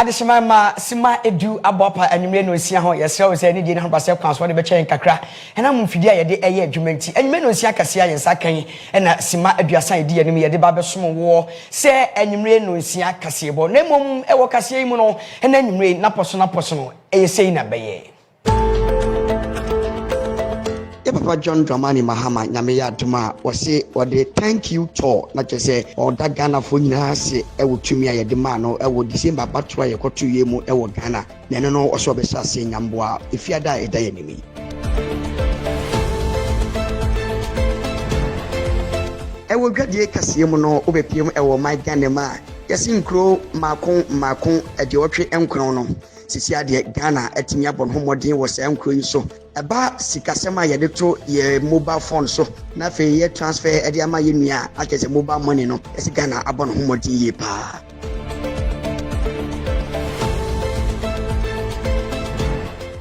Adishima sima edu abopa anwumre no sia ho yesre wo se ni di ne ho base kwanso de be kyen kakra ena mumfidi a yede eye adwumanti anwumre no sia kase ayensa kan ena sima aduasa edi anim yede ba be som wo se anwumre no sia Kasiebo na mom ewo kase mu no ena anwumre naposo no eye sei na beye Papa John Dramani Mahama nyame ya aduma wose wode thank you to na chese oda Ghana fo nyina se ewo tumi a yede ma no ewo December batwa ye koto ye mu ewo Ghana na eno no oso be sase nyamboa efiada eda ye nimi ewo gwadie Kasiebo no obepiem ewo my Ghana ma yesi nkro makon ede otwe enkron no sisi ade Ghana atimi abon homodin wo se enkro yi so eba sikasema yede to ye mobile phone so na fe ye transfer ede ama ye nua akese mobile money no esi Ghana abon homodin ye pa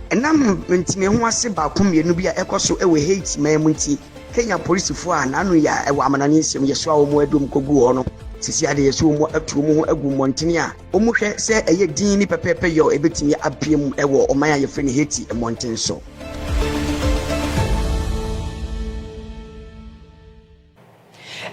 enam ntime ho ase ba komienu bia ekoso ewe hate mamunti Kenya police fo a nanu ya ewa amanane nsem ye so a wo mu adum kogu ho no sisi ade ye so mu atu mu ho agu montene a wo mu hwe se eye din ni pepepe yo ebetimi apiem ewo oman a ye fre ni hate montene so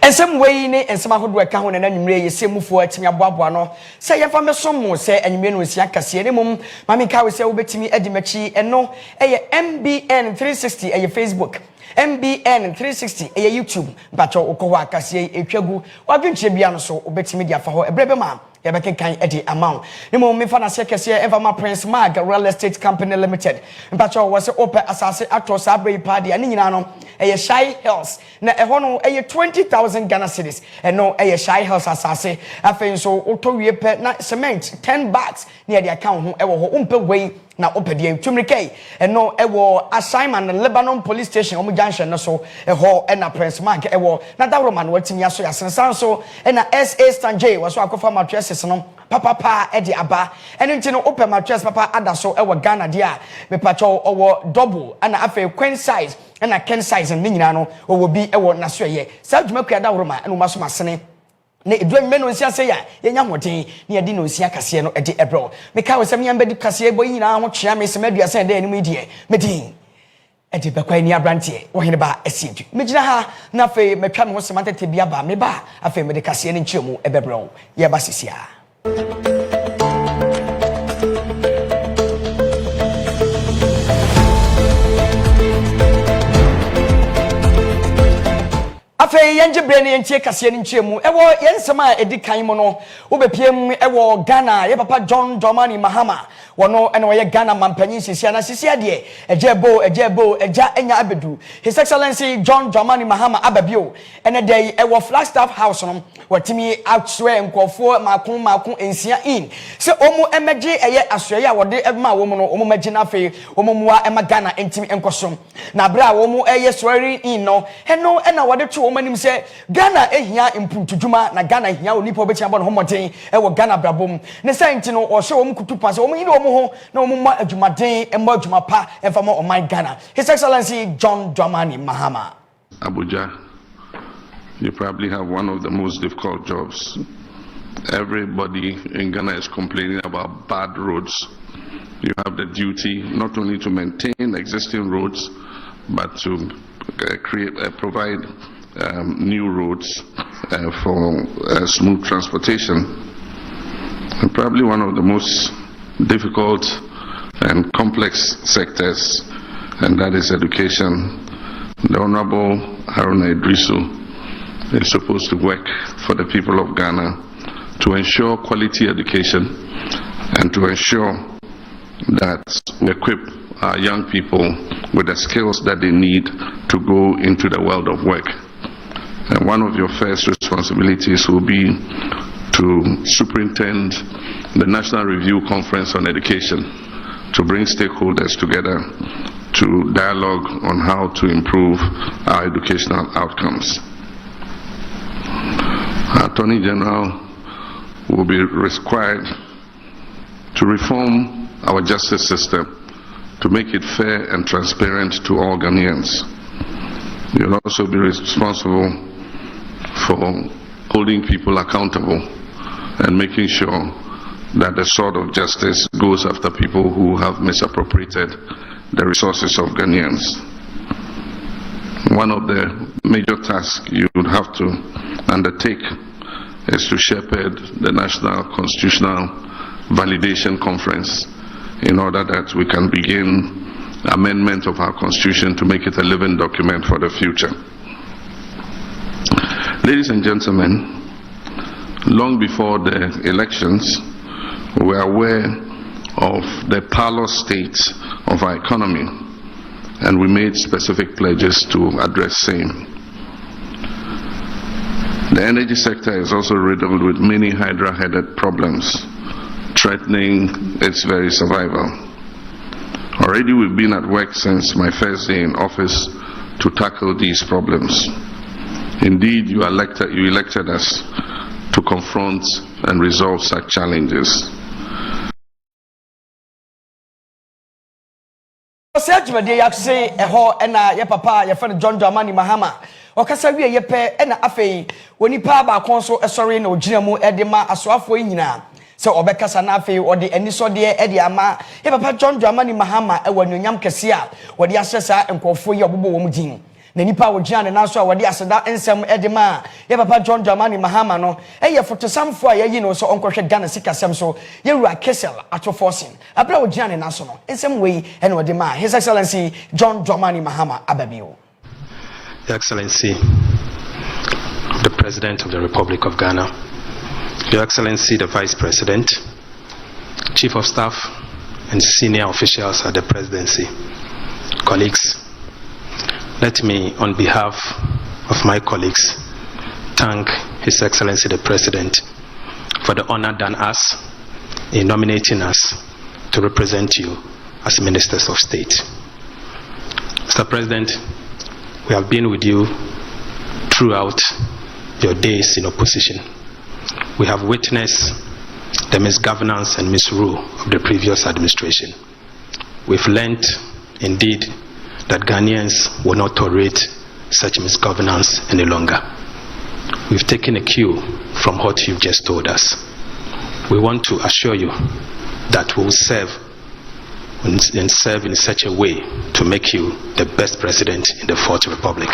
ensem wei ne ensem ahodo eka ho na nwumre yese mufo atimi aboaboa no se yefa mesom se anwumre no sia Kase ne mum mami ka we se wo betimi adimachi eno eye MBN 360 eye Facebook MBN 360 eye YouTube bacho ukowa Kase etwagu wadwunche bia no so obetimi dia fa ho ebrebe ma yabekenkan edi amount ne mo me fa na se Kase Evama Prince Mag Real Estate Company Limited bacho wo se ope asase across abrei party ani nyina no eye Shy Hills na eho no eye 20,000 Ghana cedis eno eye Shy Hills asase afen so otowie pe na cement 10 bags ne ade account ho ewo ho umpe wei na opede tumrikei eno ewo assignment Lebanon police station omu junction no so eho ena Prince Mark ewo na dawro man watimi aso ya sensan so ena SA Stanjay waso akofa mattresses no papa edi aba eno ntino open mattress papa adaso ewo Ghana dia me pacho owo double ana afa queen size ena king size ni nyina no owo bi ewo naso ye sa dwuma kua dawro ma eno maso masene ne edwume no nsia se ya yenya hoden ne yedi no nsia Kase no edi ebro me ka wesem yamba di Kasiebo nyina ho twea me se maduasa de anim die medin edi Bekwainii Abrantie Oheneba Asiedu mejina ha na fe metwa me ho semantete bia ba me ba afa me de Kase ne nkyemu ebebro ye ba sisia afa yenje brene yentie Kase ne nkyemu ewo yensema edi kan mu no obepiem ewo Ghana ye papa John Dramani Mahama wono ene ye Ghana mampanyin sisia na sisia de ejebo eja enya abedu His Excellency John Dramani Mahama ababio ene dey ewo Flagstaff House no watimi outswear nkofo makon ensia in se omu emeje eye asoye a wode ema wo mu no omu maji na fe omu muwa ema Ghana entimi enkosom na bra wo mu eye swearing in no eno ena wode to omanim se Ghana ehia imputudwuma na Ghana ehia onipa obeti abon homoden ewo Ghana brabom ne senti no o hye omu kutupa se omu yine omu ho na omu ma adwumaden emma adwuma pa emfama o my Ghana His Excellency John Dramani Mahama Abuja, you probably have one of the most difficult jobs. Everybody in Ghana is complaining about bad roads. You have the duty not only to maintain existing roads but to provide new roads for smooth transportation. And probably one of the most difficult and complex sectors, and that is education. The Honorable Haruna Idrisu is supposed to work for the people of Ghana to ensure quality education and to ensure that we equip our young people with the skills that they need to go into the world of work. And one of your first responsibilities will be to superintend the National Review Conference on Education, to bring stakeholders together to dialogue on how to improve our educational outcomes. Our Attorney General will be required to reform our justice system to make it fair and transparent to all Ghanaians. You'll also be responsible for holding people accountable and making sure that the sword of justice goes after people who have misappropriated the resources of Ghanaians. One of the major tasks you would have to undertake is to shepherd the National Constitutional Validation Conference in order that we can begin amendment of our constitution to make it a living document for the future. Ladies and gentlemen, long before the elections, we were aware of the parlous state of our economy, and we made specific pledges to address same. The energy sector is also riddled with many hydra-headed problems, threatening its very survival. Already we've been at work since my first day in office to tackle these problems. Indeed, you elected us to confront and resolve such challenges. John Dramani Mahama okasa wie yepe na afei wonipa ba konso esori na ogina mu edema asoafo nyina se obekasa na afei ode anisode ede ama ye papa John Dramani Mahama e wanonyam kese a wode ahyesa enkofo ye obobo wo mudin na nipa ogina ne naso a wode aseda ensem edema ye papa John Dramani Mahama no eye fotosamfo a yayi no so onkohwe Ghana sikasem so ye wura Kesel ato forcing abra ogina ne naso no ensem wei ene wode ma His Excellency John Dramani Mahama ababio. Your Excellency, the President of the Republic of Ghana, Your Excellency, the Vice President, Chief of Staff, and senior officials at the Presidency, colleagues, let me, on behalf of my colleagues, thank His Excellency the President for the honor done us in nominating us to represent you as Ministers of State. Mr. President, we have been with you throughout your days in opposition. We have witnessed the misgovernance and misrule of the previous administration. We've learned, indeed, that Ghanaians will not tolerate such misgovernance any longer. We've taken a cue from what you've just told us. We want to assure you that we will serve and serve in such a way to make you the best president in the Fourth Republic.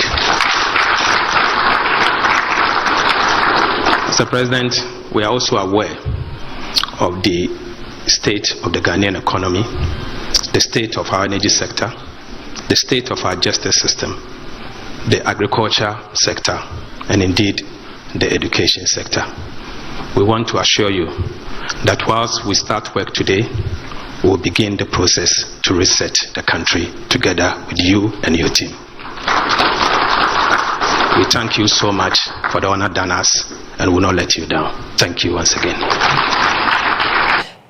Mr. President, we are also aware of the state of the Ghanaian economy, the state of our energy sector, the state of our justice system, the agriculture sector, and indeed the education sector. We want to assure you that whilst we start work today, we will begin the process to reset the country together with you and your team. We thank you so much for the honor done us and will not let you down. Thank you once again.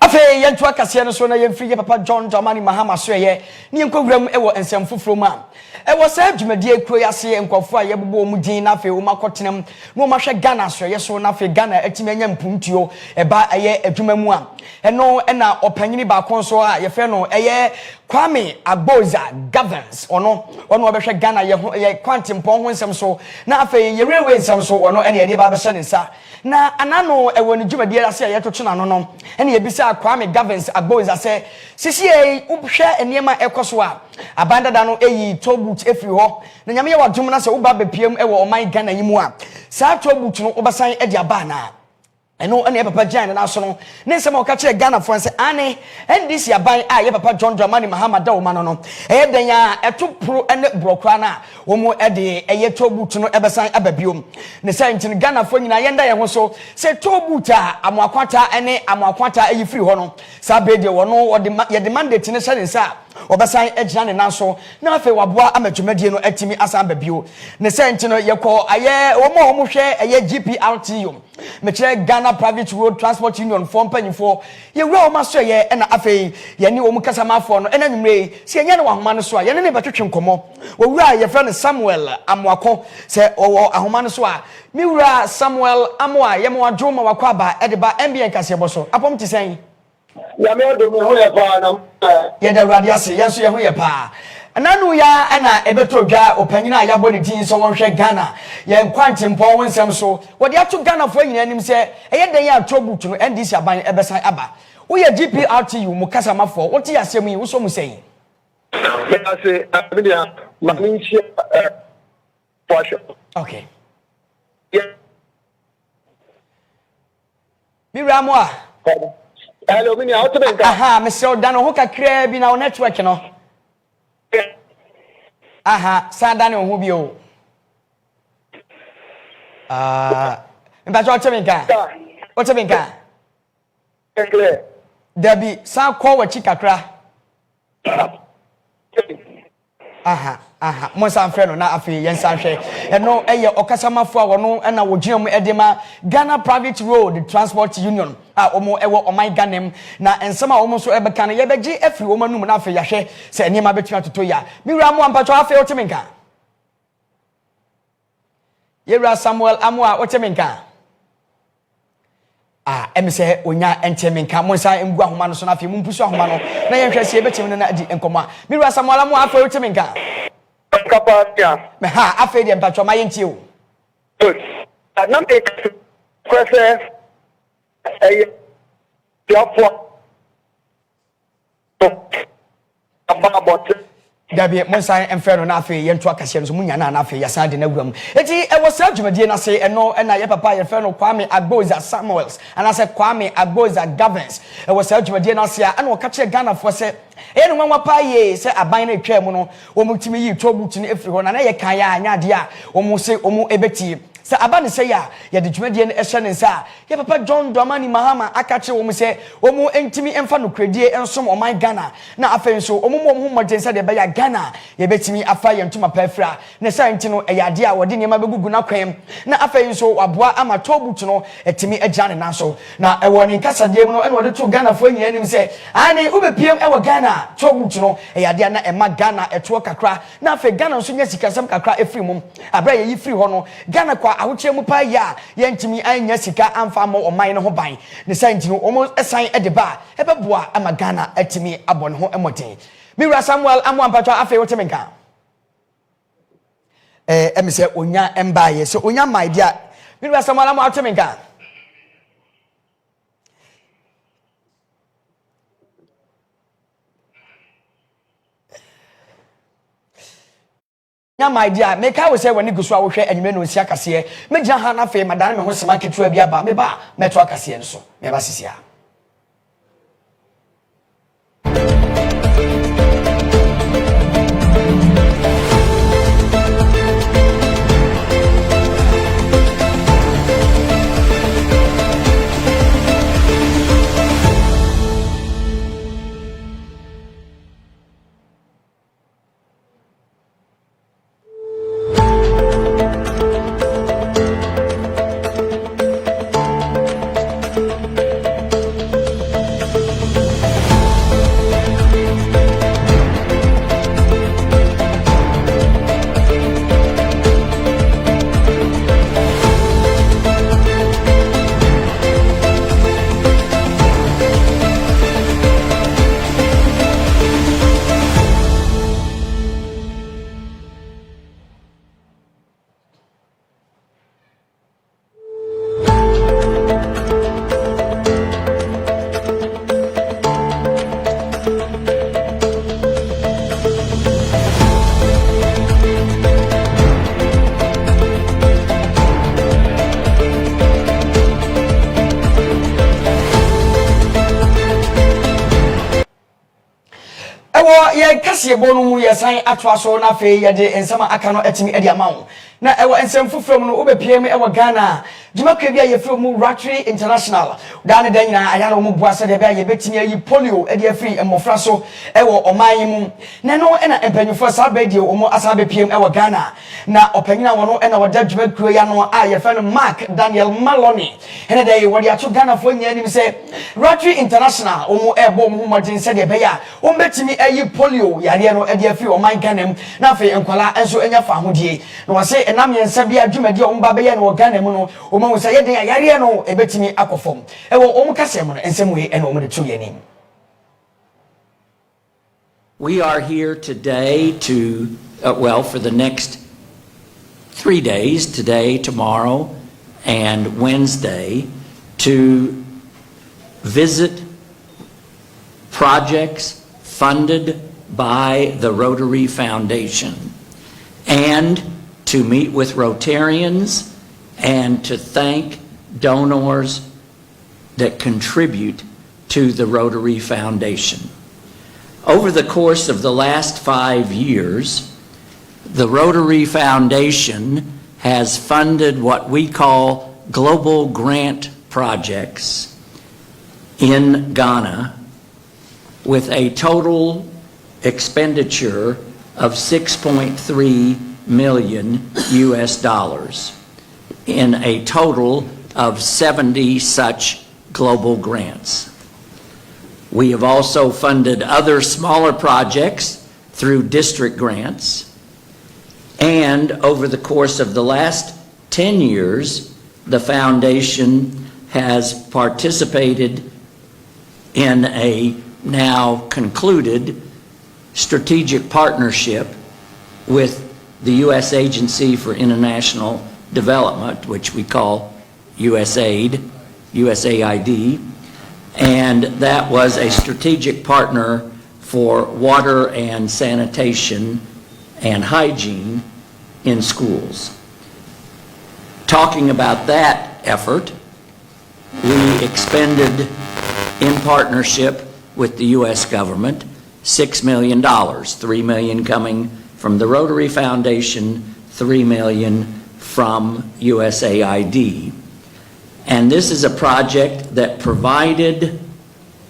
Afei yentu akase no so na yemfiri papa John Dramani Mahama so ye ni enkogram e wo ensem foforo ma e wo sa adwumadie kuro yase enkofo a yebobo mu din na afei wo makotenem no mahwe Ghana so ye so na afei Ghana atimanya mpuntuo e ba eye adwuma mu a eno na opanyini ba konso a ye fe no eye Kwame Agboza governs ono obehwe Ghana ye kwantimpon ho nsem so na afei ye rewe nsem so ono ene ye ba be hye nsa na anano e wo ni dwumadie ase a ye tocho na no ene ye bisa Kwame Gavins Agboza say sisi ubhwe enema ekoso a abanda da no eyi tobut efiri ho na nyame ye wadom na se uba bepiem e wo oman Ghana yimu a sa tobut no obasan e dia ba na eno ene papa Jan na so no ne nsem o ka kire Ghana fo se ane ndc aban a ye papa John Dramani Mahama da o ma no e den ya etopro ene brokra na wo mu e de eye tobut no ebesan ababiom ne sai ntin Ghana fo nyina yenda ye ho so se tobut a amoakwata ene amoakwata eyi free ho no sa be de wo no ye de mandate ne sha nsa obasan ejina ne nanso na afa waboa amadwumadie no atimi asan babio ne sai ntin no ye ko aye wo mo hwe eye GPRTU me kire Ghana Private Road Transport Union for mpanyifo ye wura o maso ye na afei ye ni o mu kasamafo no ena nwumre se ye ne wahoma no so a ye ne betwetwe nkomo wo wura ye friend Samuel Amoako se o ahoma no so a mi wura Samuel Amoa ye mo adwoma wakwa aba e de ba MBN Kasiebo so apom ti sen ya me odo me ho ye pa na ye da wrade ase ye so ye ho ye pa nanu ya ana ebeto dwa opanyina ya boni tin so wonhwe Ghana ye nkwantempo wonsem so wode ato Ghana fo nyina nim se eye den ya atobut no NDC aban ebesan aba wo ye GPRTU mu kasamafo wote asem yi wo so mu sei ase abidia maninchi posho okay Miramu a hello mini auto benka aha me se odano ho kakra bi na wo network no aha sadane ho bi o mba cho cheminka o cheminka clear dabi sa kwa wachi kakra aha mo san frɛ no na afi yen san hwɛ eno eye okasamafo a wono na wogina mu edema Ghana Private Road Transport Union a omo ewo oman Ghana na ensema omo so ebeka no yebegi afiri omo num na afi yahwɛ sɛ niema betumi atoto ya miwura mo ampacho afi oteminka yewura Samuel Amoa oteminka emise onya enteminka mo san emgu ahoma no so na afi mu mpusu ahoma no na yenhwɛ se ebetimi na adi enkoma miwura Samuel Amoa afi oteminka kapatia me ha afi de mpacho ma yenti o good nam e kwese diapo ababot dabi monsan emfero na afi yentu akase no so munya na afi yasan de naguam eti e wosa dwumadie na se eno na ye papa ye fero Kwame Agboza Samuels ana se Kwame Agboza Gavins e wosa dwumadie na se ana wakache Ghana fo se e no nwa pa ye se aban na etwa mu no wo mutimi yi tobut ni efiri ho na ye kan ya anya de a wo mu se wo mu ebeti se abane se ya ye de dwumadie no ehye ne nsa ye papa John Dramani Mahama akache wo mu se wo mu entimi emfa no kredie ensom oman Ghana na afen so wo mu mo modensa de be ya Ghana ye betimi afa ye ntuma pafra ne sa nti no eyade a wode niema begugu na kwem na afen so waboa ama tobut no etimi agya ne nanso na ewo ne kasadie mu no ene wode to Ghana fo nyina nim se ane ubepiem ewo Ghana tobut no eyade na ema Ghana eto kakra na afen Ghana so nya sikasam kakra efiri mum abra ye yifiri ho no Ghana kwa ahoche mu pa ya ye ntimi anya sika amfa mo oman no ho ban ne sa nti no omo esan edeba ebeboa ama Ghana etimi abon ho emoten Miwura Samuel Amoa mpacho afi wotemenka emise onya embaye so onya my dear Miwura Samuel Amoa wotemenka nya my dear make I say when you go so ahwe anime no sia kase me gina ha na fe madane me ho sema ketua bia ba me ba meto akase nso me ba sisia ye Kasiebo no ye san atwa so na fe ye de ensama aka no etimi e de amawo na ewo ensem fofrom no obepiem ewo Ghana djumakwa bia ye from Rotary International da ne da nyina aya no mu boase de bia ye betimi ayi polio e de free emofra so ewo oman mu na no e na empanyufo sa ba de omo asa bepiem ewo Ghana na opanyina wono e na wada djumakwa ya no a ye fa no Mark Daniel Maloney ene da ye wodi ato Ghana fo nya nim se Rotary International omo ebo mo modin se de bia o betimi ayi polio yare no e de free oman Ghana na fe enkwala enso enya fa hodie na wase enam yensa bia dwumadi o mba be ye no Ghana mu no o ma wose ye den yare no e betimi akofom e wo o mkase mo no ensem we ene o me to ye nim. We are here today to for the next 3 days, today, tomorrow, and Wednesday, to visit projects funded by the Rotary Foundation and to meet with Rotarians and to thank donors that contribute to the Rotary Foundation. Over the course of the last 5 years, the Rotary Foundation has funded what we call global grant projects in Ghana with a total expenditure of $6.3 million in a total of 70 such global grants. We have also funded other smaller projects through district grants. And over the course of the last 10 years, the foundation has participated in a now concluded strategic partnership with the U.S. Agency for International Development, which we call USAID, and that was a strategic partner for water and sanitation and hygiene in schools. Talking about that effort, we expended, in partnership with the U.S. government, $6 million, $3 million coming from the Rotary Foundation, $3 million from USAID. And this is a project that provided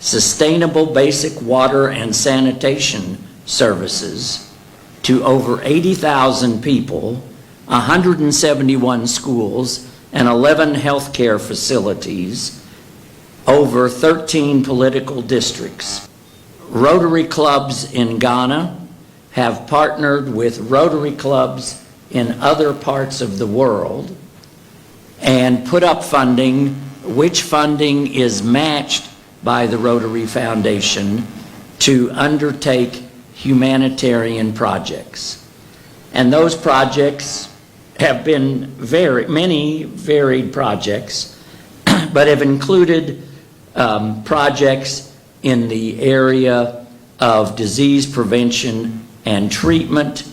sustainable basic water and sanitation services to over 80,000 people, 171 schools, and 11 healthcare facilities, over 13 political districts. Rotary clubs in Ghana have partnered with Rotary clubs in other parts of the world and put up funding, which funding is matched by the Rotary Foundation to undertake humanitarian projects. And those projects have been many varied projects, but have included projects in the area of disease prevention and treatment,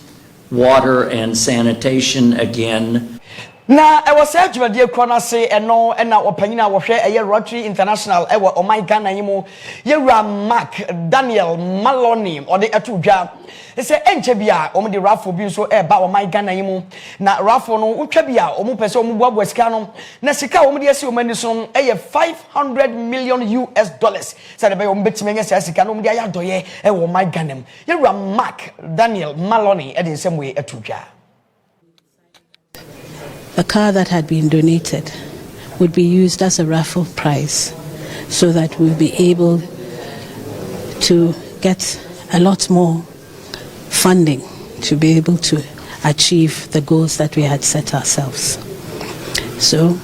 water and sanitation again. Na ewo se adwumadie kro na se eno na opanyina wo hwe eye Rotary International ewo oman Ghana yimu yewura Mark Daniel Maloney ode etudwa se enche bia omde rafo bi so eba oman Ghana yimu na rafo no utwa bia omu pese omu buabu sika no na sika omde esi omani so eye $500 million se de be omu betime nya sika no omde ayadoye ewo oman Ghana mu yewura Mark Daniel Maloney ede nsemwe etudwa. A car that had been donated would be used as a raffle prize so that we'll be able to get a lot more funding to be able to achieve the goals that we had set ourselves. So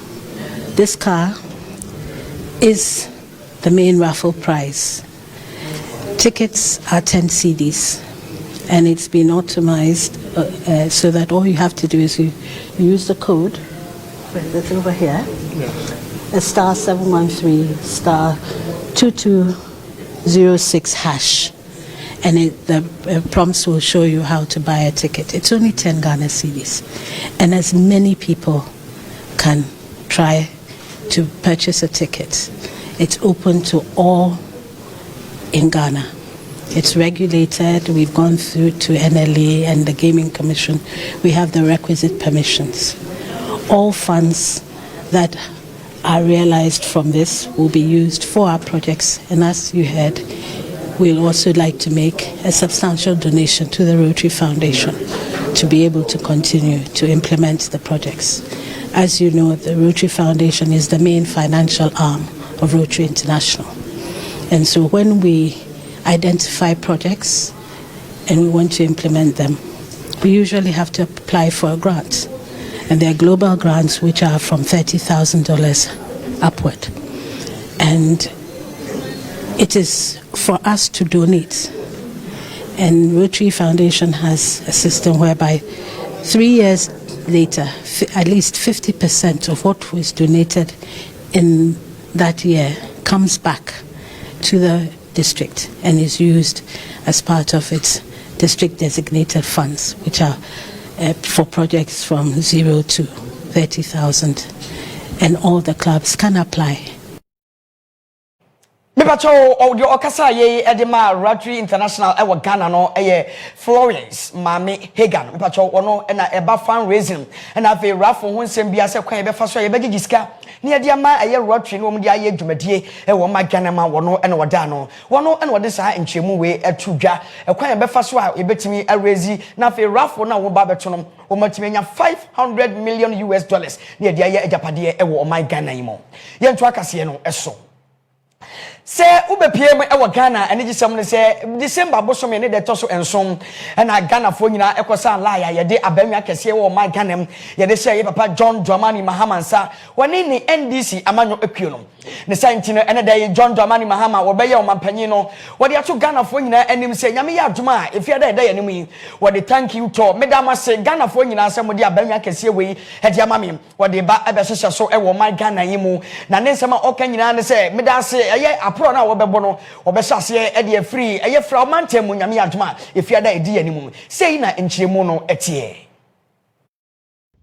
this car is the main raffle prize. Tickets are 10 cedis. And it's been optimized so that all you have to do is you use the code. That's over here. A star 713 star 2206 hash, and the prompts will show you how to buy a ticket. It's only 10 Ghana cedis, and as many people can try to purchase a ticket. It's open to all in Ghana. It's regulated. We've gone through to NLA and the Gaming Commission. We have the requisite permissions. All funds that are realized from this will be used for our projects. And as you heard, we'll also like to make a substantial donation to the Rotary Foundation to be able to continue to implement the projects. As you know, the Rotary Foundation is the main financial arm of Rotary International. And so when we identify projects and we want to implement them, we usually have to apply for a grant. And there are global grants which are from $30,000 upward. And it is for us to donate. And Rotary Foundation has a system whereby 3 years later, at least 50% of what was donated in that year comes back to the district and is used as part of its district designated funds, which are for projects from 0 to 30,000, and all the clubs can apply. Mepacho audio okasa ye edema Rotary International ewa Ghana no Florence Mami Hagan mepacho ono na eba fundraising na afi rafo ho nsem bia se kwan be fa so ye be gigiska ne ade ama Rotary no mde aye dwumadie ewo ma Ghana ma wono na wada no wono na wode saa nchemu we atudwa kwan be fa so a ebetimi arezi na afi rafo na wo ba beto no o matimi nya $500 million ne ade aye ajapade ewo my Ghana yimo ye nto akase no eso se ube PM ewa Ghana ene gisam ne se December bosom ne de toso ensom na Ghana fo nyina ekosa laya ye de abanwa kese wo my Ghana ye de se ye papa John Dramani Mahama nsa woni ni NDC amanyo ekuo no ne santi no ene de John Dramani Mahama wo be ye o mampanyi no wo de ato Ghana fo nyina enim se nyame ya aduma efia da ye nim yi wo de thank you to medama se Ghana fo nyina se mo de abanwa kese we he de amame wo de ba abehyehyɛ so ewo my Ghana yimu na ne nsema oka nyina ne se medase eye pro na wobebo no obesase e de free eye fra mantem nyame aduma efia da edi animu sei na enchiremu no etie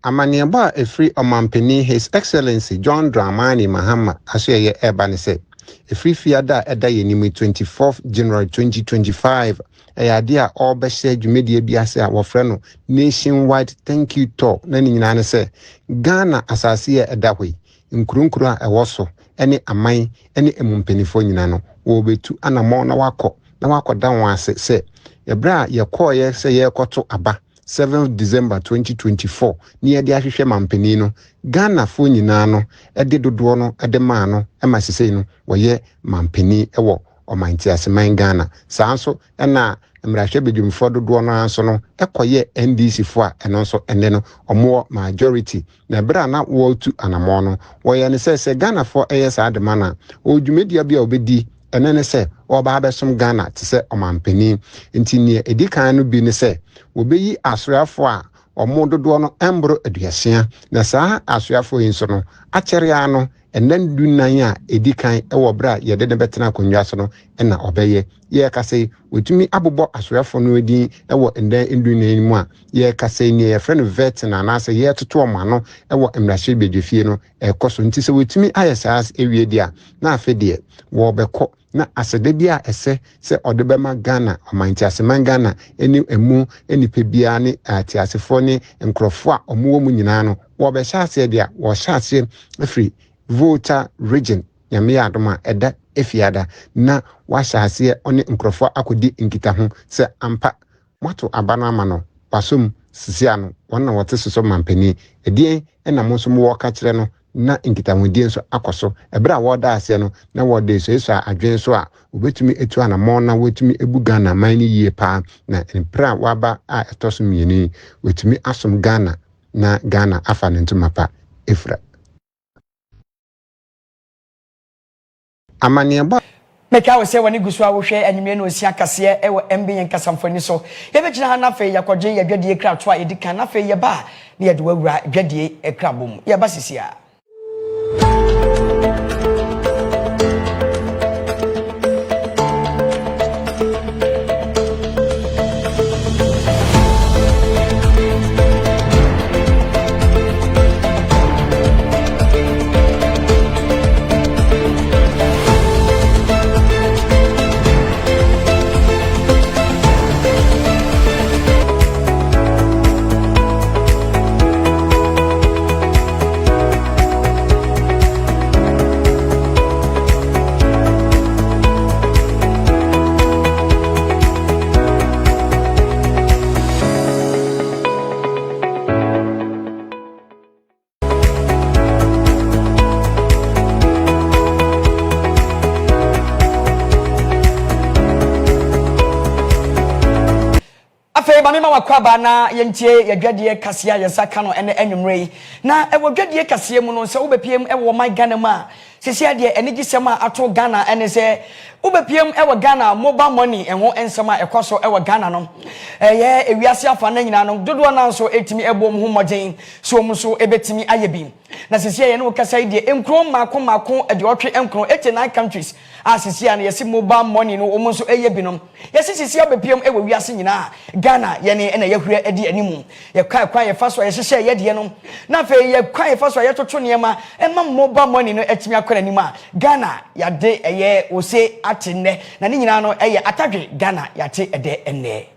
Amaniaba efri omampeni His Excellency John Dramani Mahama aseye eba ne se efri fiada eda yenimu 24th January 2025 ade a obehye dwumedie biase a wofre no nationwide thank you talk na nyina ne se Ghana asase eda hoi nkurunkuru a ewoso ene aman ene emumpenifo nyina no wo betu anamo na wakọ dan ase se yebra yekoye se yekoto aba 7th December 2024 ni yede ahwehwe mampeni no Ghana fo nyina no ede dodo no ede ma no emasese no woye mampeni ewo omanti aseman Ghana sanso ena mrahwe bedwumfo dodo no anso no ekoye NDC fo a eno nso ene no omo majority na bra na wo tu anamo no woye ne se Ghana fo sa de mana odwumedia bia obedi ene ne se oba abesom Ghana te se omampeni nti ne edikan no bi ne se obeyi asrafo a omo dodo no embro aduasia na saa asrafo yin so no akyere ano enan dunan a edikan ewo bra yede ne betena konwa so no na obeye ye kase wetumi abobọ asrafo no edin ewo endan endunan mu a ye kase ni ye friend vet na na se ye toto omano ewo emrahye bedwefie no ekoso nti se wetumi ayesas ewie dia na afedie wo beko na asede bia ese se odebema Ghana omanti aseman Ghana eni emu enipe bia ne atiasefo ne nkrofo a omo mu nyina no wo be hyase dia wo hyase afri voter region nyame adoma eda efiada na wa hyase one nkrofo akodi nkita ho se ampa mato abana amano wasom sisia no wona wote soso mampani edien ena mo so mo woka kire no na nkita modien so akoso ebra woda ase no na wode so eso adwen so a obetumi etu anamo na wetumi ebu Ghana man ni yie pa na empra waba a etoso mieni wetumi asom Ghana na Ghana afa ne ntumapa efra amaniaba meka we se wani gusu a wo hwe anyime no osia kase ewo MBN kasamfoni so ye be gina na fe yakwadwe ye dwade ekra to a edikan na fe ye ba na ye de wawura dwade ekra bom ye ba sisia Mema wakwaba na yentie yadwadie kasea yesaka no ene enwumrei na ewo dwadie kasea mu no se wobepiem ewo man Ghana ma sisia de enigisema ato Ghana ene se wobepiem ewo Ghana mobile money enho ensema ekoso ewo Ghana no ye ewiase afa na nyina no dodo na nso etimi ebom ho moden so mu so ebetimi ayebi na sisia ye no kasa de enkro mako de otwe enkro 89 countries asisia na yesi mobile money no omo so eyebi no yesi sisia bepiem ewo wiase nyina Ghana yene ena yehura edi animu ye kwa ye faso ye hye ye de no na fe ye kwa ye faso ye toto niema ema mobile money no etimi akora anima Ghana yade eye ose atenne na ni nyina no eye atadwe Ghana yate ede enne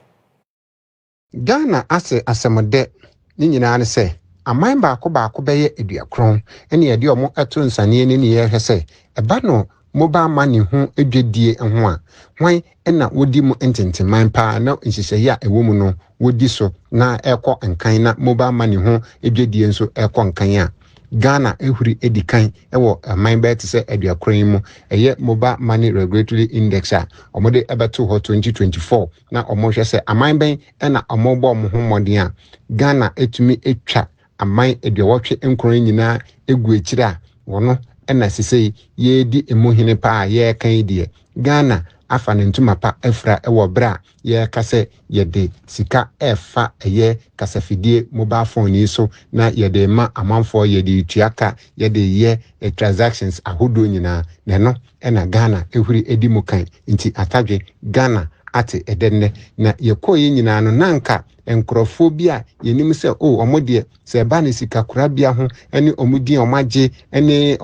Ghana ase asemode ni nyina ne se aman baako beye eduakron ene ye de omo eto nsane ni ye hwese eba no mobile money ho edwedie ho a hwan ena wodi mu ententeman pa na nhihyeya a ewo mu no wodi so na ekọ nkan na mobile money ho edwedie nso ekọ nkan a Ghana ehuri edikan ewo aman ba te se eduakron mu eye mobile money regulatory index a omode ebeto ho 2024 na omo hwese aman ben ena omogbo mo ho modin a Ghana etumi etwa aman eduawotwe enkron nyina egu ekire a wono ena sisei ye di emuhine pa ye kan die Ghana afa ne ntuma pa efra ewo bra ye kase ye de sika efa eye kasafidie mobile phone yi so na ye de ma amanfo ye de tuaka ye de ye transactions ahodo nyina ne no ena Ghana ehuri edi mukan nti atadwe Ghana ate edenne na ye koyi nyina no nanka enkrofobia yenim se omode se ba ne sika korabia ho ene omudi omagye ene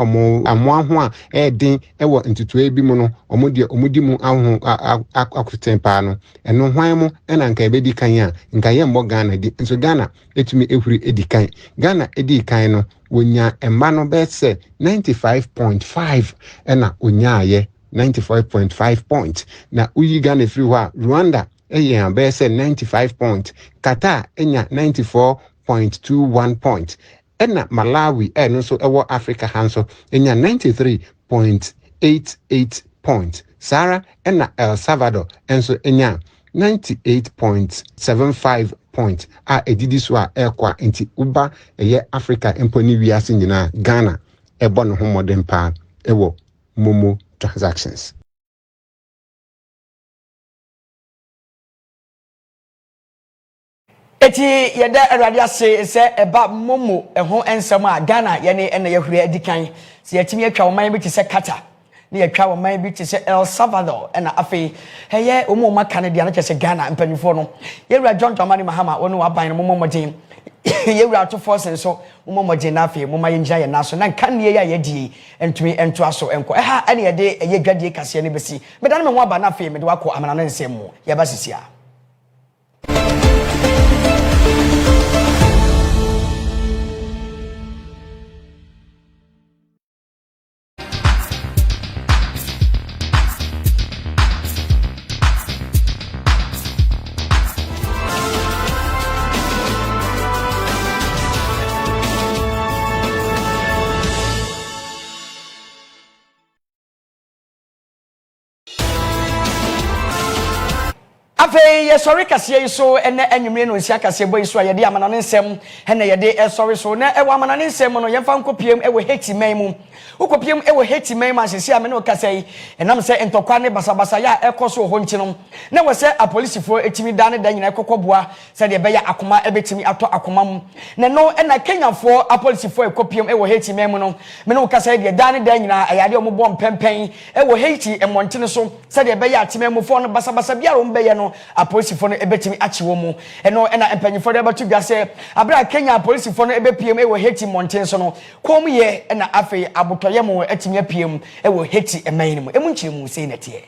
amoaho a edin ewo ntutu bi mu no omudi mu aho akotempa no eno hwan mu ena nka ebedi kan a nka ye mbo Ghana di nso Ghana etumi ehuri edi kan Ghana edi kan no wonya emma no be se 95.5 ena onya aye 95.5 points na uyi Ghana free wa Rwanda eye be say 95 point Qatar enya 94.21 point ena Malawi no so ewo Africa hanso enya 93.88 point Sara ena El Salvador enso enya 98.75 point a edidi so a ekwa nti uba eye Africa emponi wiase nyina Ghana ebo no ho modern pa ewo momo transactions. Eti yeda awade ase se eba momo eho ensem a Ghana yene ena yehuri edikan se yatimi atwa oman bi te se Qatar ne yatwa oman bi te se El Salvador ena afi heye omo maka ne dia na kese Ghana mpanyufo no yewura John Dramani Mahama wonu waban no momo modin yewura to force so momo modin na afi momo yenja ye naso na kan ne ya yedi entumi ento aso enko ha ene yede eye dwadie kase ne besi medane me ho aba na afi me de wako amana ne nsem mu ye ba sisia Afe ye sorry kase so ene enwumre no nsia Kasiebo iso a yede amana ne nsem ene yede sorry so na ewa amana ne nsem no yemfa nkopiem ewe heti man mu ukopiem ewe heti man ma sisi amene okasai enam se entokwa ne basabasa ya ekoso ho nti no na we se apolisifo etimi da ne da nyina ekokoboa se de beya akoma ebetimi ato akoma mu na no ena Kenyafo apolisifo ekopiem ewe heti man mu no me no okasai de da ne da nyina ayade ombo mpempen ewe heti emonte so se de beya atimemufo no basabasa bia ro mbeye no apolisifo no ebetimi achiwo mu eno ena empanyifo de batu dwase abra Kenya apolisifo no ebepiem ewe heti monten so no kom ye ena afi abotoye mu etimi apiem ewe heti eman mu emunchiremu sei netie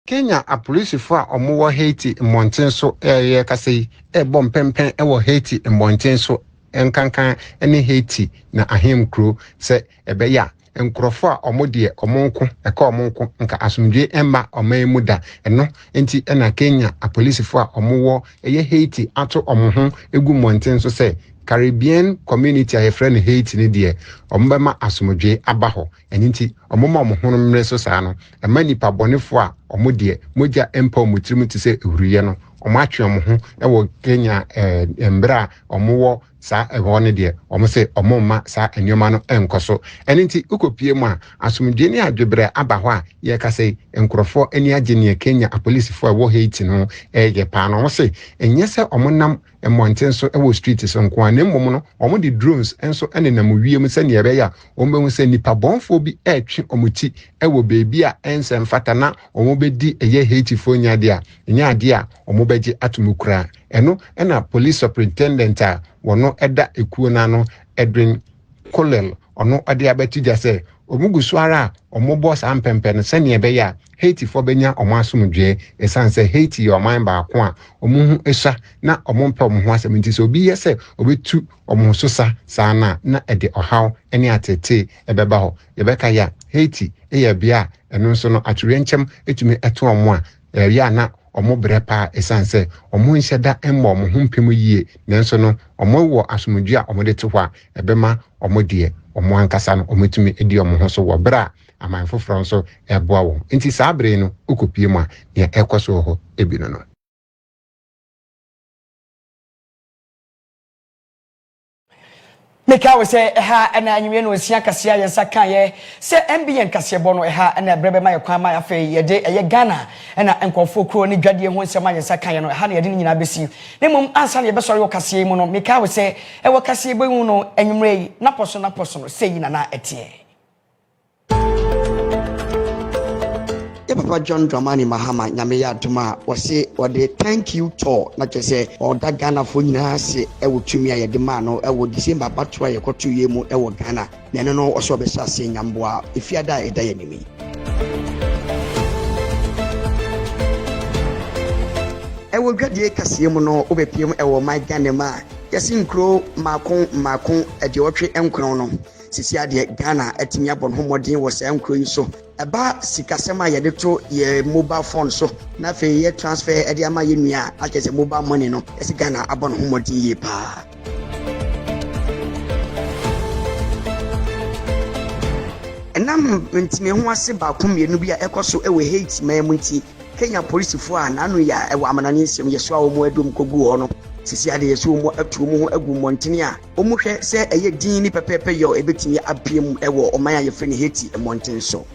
Kenya apolisifo a omo Haiti monten so ye kasei bom pempen ewo Haiti monten so enkankan ene Haiti na ahemkro se ebeya enkrofo a omode omonko eka omonko nka asumdwe emma oman da eno enti ena Kenya apolisifo a omowo eye Haiti ato omoho egu monten so se Caribbean community a friend Haiti ne de ombema asumdwe abaho enti omoma omoho no mre so saa no ema nipa bonefo a ɔmo de moja empa ɔmo tirim te sɛ ehuriye no ɔmo atwe ɔmo ho ɛwɔ Kenya mbra ɔmo wɔ saa ɛhɔ ne de ɔmo sɛ ɔmo ma saa enwoma no enkoso ɛne nti ukopie mu a asomdwe ne adwebre aba hɔ a yɛ ka sɛ nkrɔfo ani agye ne Kenya apolisifo ɛwɔ Haiti no ɛyɛ pa no ɔmo sɛ enye sɛ ɔmo nam monten so ɛwɔ street so nko an mmom no ɔmo de drones enso ɛne nam wiem sɛ ne ɛbɛya ɔmo behu sɛ nipa bɔnfo bi ɛtwe ɔmo ti ɛwɔ beebi a ɛnsɛm fata na ɔmo bedi ɛyɛ Haiti fo nyade a nya ade a ɔmo bɛgye atomukura ɛno ɛna police superintendent a wɔno ɛda ekuo na no Edwin Colel ɔno ɔde abɛtugya sɛ ɔmo gusuara a ɔmo bɔ saa mpɛmpɛ no sɛ ne ɛbɛya Haiti fo benya ɔmo asomdwe esan sɛ Haiti yɛ ɔman baako a ɔmo hu ehya na ɔmo mpɛ ɔmo ho asɛm nti sɛ obi yɛ sɛ obetu ɔmo so sa na ɛde ɔhaw ɛne atete ɛbɛba hɔ yɛbɛka ya Haiti ɛyɛ bia ɛno nso no atwerɛnkyɛm etumi ɛto ɔmo a ɛyɛ na ɔmo brɛ pa esan sɛ ɔmo nhyɛ da ɛmma ɔmo ho mpem yie nanso no ɔmo wɔ asomdwe a ɔmo de to hɔ a ɛbɛma ɔmo deɛ ɔmo ankasa no ɔmo tumi edi ɔmo ho so wɔ bra aman foforɔ nso ɛboa wɔn nti saa bere no ukopie mu a nea ɛkɔ so hɔ ebi no Meka we say ha ana anwue no osia kasea yensa kan ye se MBN Kasiebo no ha ana brebe ma ye kwan ma afa ye de ye Ghana na enkofo kro ni dwade ho nsema yensa kan ye no ha na ye de nyina besi ne mum ansa na ye besori wo kasea mu no meka we say e wo Kasiebo mu no anwumre na poso no sei na na etie Papa John Dramani Mahama nyame ya aduma wose wode thank you to na kyese oda Ghana fo nyina se ewo tumi a yede ma no ewo December batwa ye koto ye mu ewo Ghana na ene no oso be sase nyamboa efiada eda ye nimi ewo dwadie Kasiebo no obepiem ewo my Ghana ma yesi nkro makon ede otwe enkron no sisi ade Ghana atimi abon homodin wo sa enkro yi so eba sikasema ye de to ye mobile phone so na fe ye transfer ede ama ye nua akese mobile money no esi Ghana abon homodin ye pa enam ntime ho ase ba komienu bi a ekoso ewe Haiti mayamu nti Kenya police fo a nanu ya ewa amanane nsem ye so a wo mu adum kogu ho no sisi ade ye so mu atu mu ho agu montene a o mu hwe se eye din ni pepepe yo ebetimi apiem ewo oman a ye fre ni Haiti montene so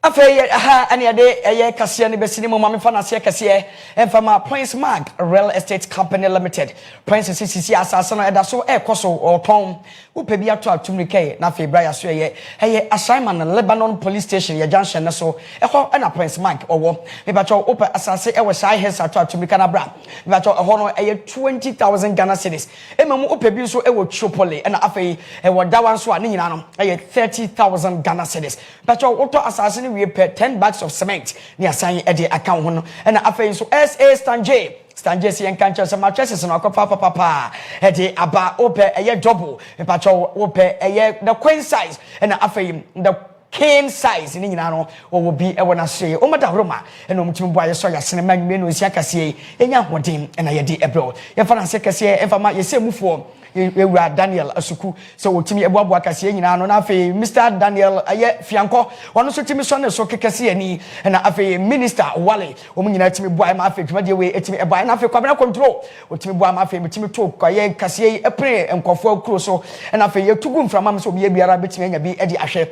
Afei ha ani ade eye Kasiye ne besini mo mame fa na se Kasiye enfama Prince Mark Real Estate Company Limited Prince CCC asase no eda so ekoso oton upe bi ato atumrike na afei bra ya so eye assignment Lebanon Police Station ya junction ne so eho na Prince Mark owo me ba cho upe asase ewo shai hes ato atumrika na bra me ba cho eho no eye 20,000 Ghana cedis emamu upe bi so ewo Chopole na afei ewo dawan so a ne nyina no eye 30,000 Ghana cedis ba cho auto asase we pay 10 bags of cement near sign Eddie account one and after so SA Stanjay si enkanche se mattresses no akopa papa Eddie aba ope eye double e pacho ope eye the queen size and after the king size ni nyina no wo bi e wona so o mada roma e no mutimi boa ye so ya sene manwe no sia kase enya hoden na ye di ebro ye fa na se kase e fa ma ye se mufo ewura Daniel Asuku so wotimi ebuabu akase nyina no na afi Mr Daniel aye fianko wono so timi so ne so kekase ani na afi Minister Wale omu nyina timi boa ma afi dwumade we etimi eboa na afi kwabena control wotimi boa ma afi mitimi to kwaye kase epre enkofo akuro so na afi ye tugu mframa so bi biara betimi anya bi e di ahwe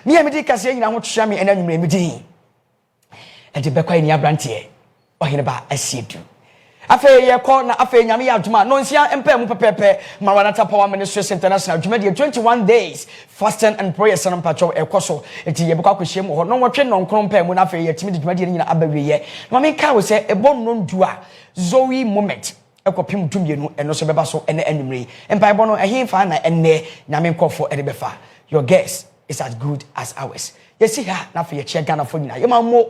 me di kase nyina ho twia me ena nwumre me din e di Bekwainii Abrantie Oheneba Asiedu Afe ye ko na afe nyame ya adwuma no nsia empa mu pepepe Maranatha Power Ministries International adwuma de 21 days fasting and prayers and patrol ekoso enti ye bekwa kwehye mu ho no wotwe no nkron mu na afe ye timi de adwuma de nyina abawe ye ma me ka wo se ebo no ndu a Zoe moment ekopim dumienu eno so beba so ene anwumre empa ebo no ehemfa na enne nyame nkofo ede befa your guess is as good as ours yesi ha na afe ye chia Ghana fo nyina ye ma mo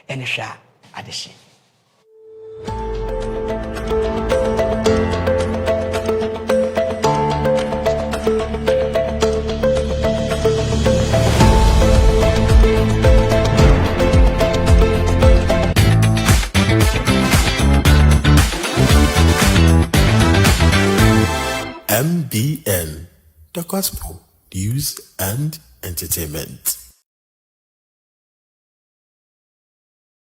ene hwa adeshi MBN, the Gospel News and Entertainment.